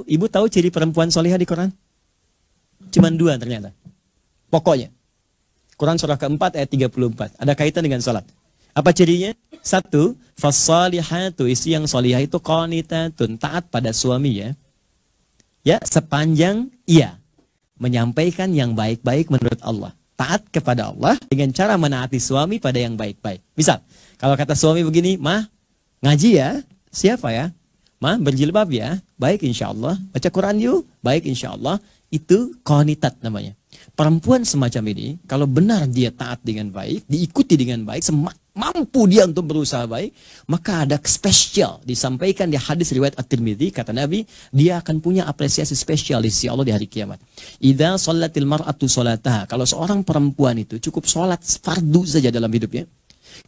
Ibu tahu ciri perempuan solihah di Quran? Cuman 2 ternyata. Pokoknya. Quran surah keempat ayat 34. Ada kaitan dengan salat. Apa cirinya? 1, fassalihatu, istri yang solihah itu qanitatun, taat pada suami ya. Ya, sepanjang ia menyampaikan yang baik-baik menurut Allah. Taat kepada Allah dengan cara menaati suami pada yang baik-baik. Misal, kalau kata suami begini, "Mah, ngaji ya?" Siapa ya? "Mah, berjilbab ya?" "Baik insya Allah." "Baca Quran yuk?" "Baik insya Allah." Itu qanitat namanya. Perempuan semacam ini, kalau benar dia taat dengan baik, diikuti dengan baik, mampu dia untuk berusaha baik, maka ada spesial disampaikan di hadis riwayat At-Tirmidzi, kata Nabi, dia akan punya apresiasi spesial di sisi Allah di hari kiamat. Idza shallatil mar'atu sholataha, kalau seorang perempuan itu cukup sholat fardu saja dalam hidupnya,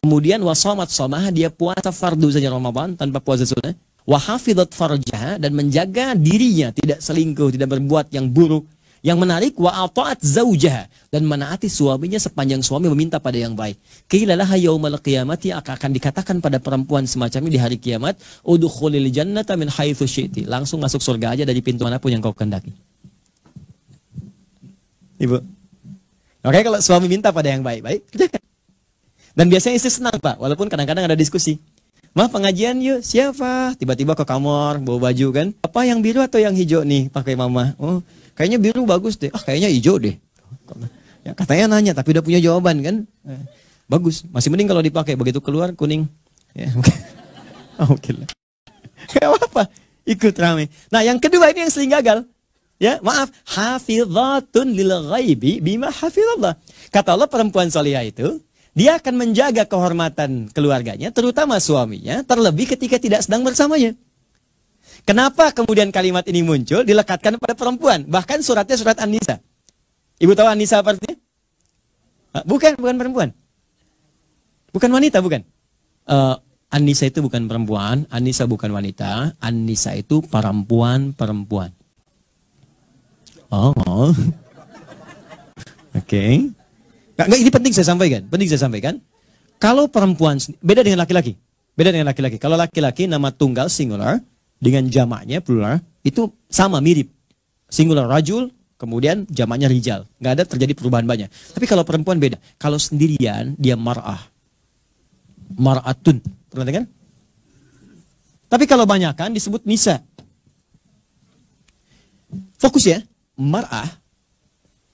kemudian wasomat somaha, dia puasa fardu saja Ramadan tanpa puasa sunnah, wahafidhat farjaha, dan menjaga dirinya tidak selingkuh, tidak berbuat yang buruk. Yang menarik, wa ata'at zaujaha, dan menaati suaminya sepanjang suami meminta pada yang baik. Qilalaha yaumal qiyamati, akan dikatakan pada perempuan semacam ini di hari kiamat, udkhulil jannata min haitsu syi'ti, langsung masuk surga aja dari pintu manapun yang kau kehendaki. Ibu. Oke, kalau suami minta pada yang baik-baik, kerjakan. Dan biasanya istri senang, Pak, walaupun kadang-kadang ada diskusi. "Mah, pengajian yuk." "Siapa?" Tiba-tiba ke kamar bawa baju kan, "Apa yang biru atau yang hijau nih pakai mama?" "Oh, kayaknya biru bagus deh." "Ah, kayaknya hijau deh." Ya, katanya nanya tapi udah punya jawaban kan. Bagus, masih mending kalau dipakai, begitu keluar kuning. Ya, oke lah. Gak apa-apa, ikut rame. Nah, yang kedua ini yang sering gagal. Ya, maaf, hafizatun lil ghaibi bima hafizallah. Kata Allah, perempuan salihah itu dia akan menjaga kehormatan keluarganya, terutama suaminya, terlebih ketika tidak sedang bersamanya. Kenapa kemudian kalimat ini muncul, dilekatkan pada perempuan? Bahkan suratnya surat An-Nisa. Ibu tahu An-Nisa artinya? Bukan perempuan. Bukan wanita, bukan. An-Nisa itu bukan perempuan, An-Nisa bukan wanita, An-Nisa itu perempuan. Oh. Oke. Nggak, ini penting saya sampaikan. Kalau perempuan, beda dengan laki-laki. Kalau laki-laki nama tunggal singular dengan jamaknya plural itu sama, mirip. Singular rajul, kemudian jamaknya rijal. Nggak ada terjadi perubahan banyak. Tapi kalau perempuan beda. Kalau sendirian dia mar'ah. Mar'atun. Pernah dengar? Tapi kalau banyakan disebut nisa. Fokus ya. Mar'ah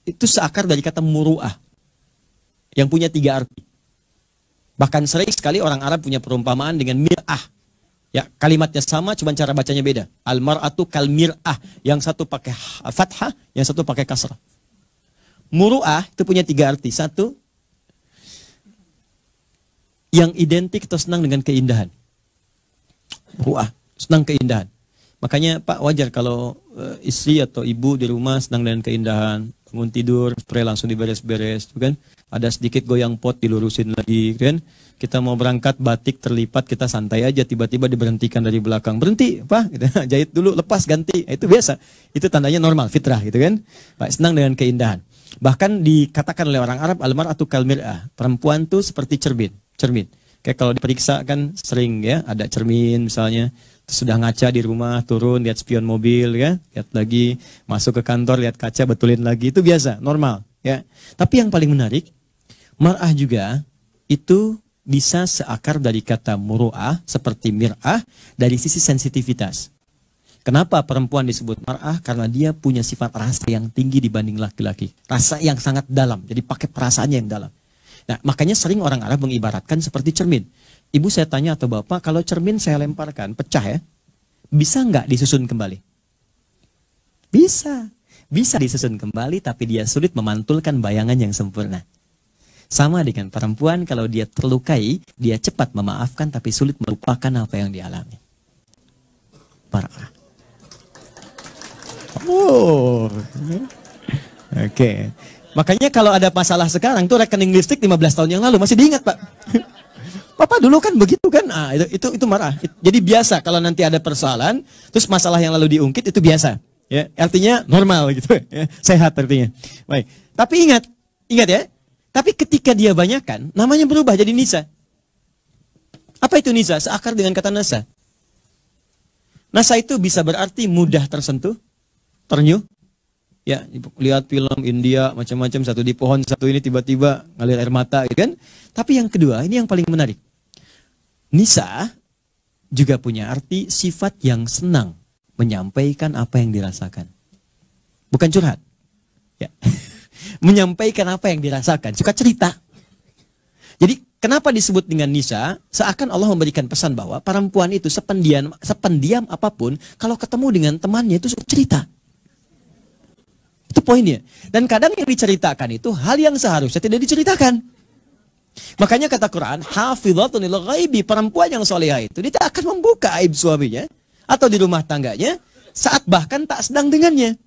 itu seakar dari kata muru'ah, yang punya 3 arti. Bahkan sering sekali orang Arab punya perumpamaan dengan mir'ah. Ya, kalimatnya sama, cuma cara bacanya beda. Al-mar'atu kal mir'ah. Yang satu pakai fathah, yang satu pakai kasrah. Muru'ah itu punya 3 arti. 1, yang identik atau senang dengan keindahan. Muru'ah, senang keindahan. Makanya Pak, wajar kalau istri atau ibu di rumah senang dengan keindahan. Bangun tidur, spray langsung diberes-beres, kan? Ada sedikit goyang pot dilurusin lagi, kan? Kita mau berangkat batik terlipat, kita santai aja, tiba-tiba diberhentikan dari belakang. "Berhenti, Pak," gitu. "Jahit dulu, lepas, ganti." Itu biasa. Itu tandanya normal, fitrah, gitu kan? Pak, senang dengan keindahan. Bahkan dikatakan oleh orang Arab, al-mar'atu kal mir'ah. Perempuan tuh seperti cermin. Kayak kalau diperiksa kan sering ya, ada cermin misalnya. Sudah ngaca di rumah, turun, lihat spion mobil, ya, lihat lagi, masuk ke kantor, lihat kaca, betulin lagi, itu biasa, normal, ya. Tapi yang paling menarik, mar'ah juga itu bisa seakar dari kata muru'ah, seperti mir'ah, dari sisi sensitivitas. Kenapa perempuan disebut mar'ah? Karena dia punya sifat rasa yang tinggi dibanding laki-laki, rasa yang sangat dalam, jadi pakai perasaannya yang dalam. Nah, makanya sering orang Arab mengibaratkan seperti cermin. Ibu saya tanya atau bapak, kalau cermin saya lemparkan, pecah ya, bisa nggak disusun kembali? Bisa disusun kembali, tapi dia sulit memantulkan bayangan yang sempurna. Sama dengan perempuan, kalau dia terlukai, dia cepat memaafkan, tapi sulit melupakan apa yang dialami. Parah. Oh, oke. Makanya kalau ada masalah sekarang tuh rekening listrik 15 tahun yang lalu masih diingat, Pak. Papa dulu kan begitu kan? Ah, itu marah. Jadi biasa kalau nanti ada persoalan, terus masalah yang lalu diungkit itu biasa. Ya, artinya normal gitu. Ya, sehat artinya. Baik. Tapi ingat ya. Tapi ketika dia banyakkan, namanya berubah jadi nisa. Apa itu nisa? Seakar dengan kata nasa. Nasa itu bisa berarti mudah tersentuh, ternyuh. Ya, lihat film India macam-macam, satu di pohon, satu ini tiba-tiba ngalir air mata, gitu kan? Tapi yang kedua, ini yang paling menarik. Nisa juga punya arti sifat yang senang menyampaikan apa yang dirasakan. Bukan curhat. Ya. Menyampaikan apa yang dirasakan, suka cerita. Jadi kenapa disebut dengan Nisa? Seakan Allah memberikan pesan bahwa perempuan itu sependiam apapun, kalau ketemu dengan temannya itu suka cerita. Itu poinnya. Dan kadang yang diceritakan itu hal yang seharusnya tidak diceritakan. Makanya kata Quran, hafizatun lil ghaibi, perempuan yang solehah itu dia akan membuka aib suaminya atau di rumah tangganya saat bahkan tak sedang dengannya.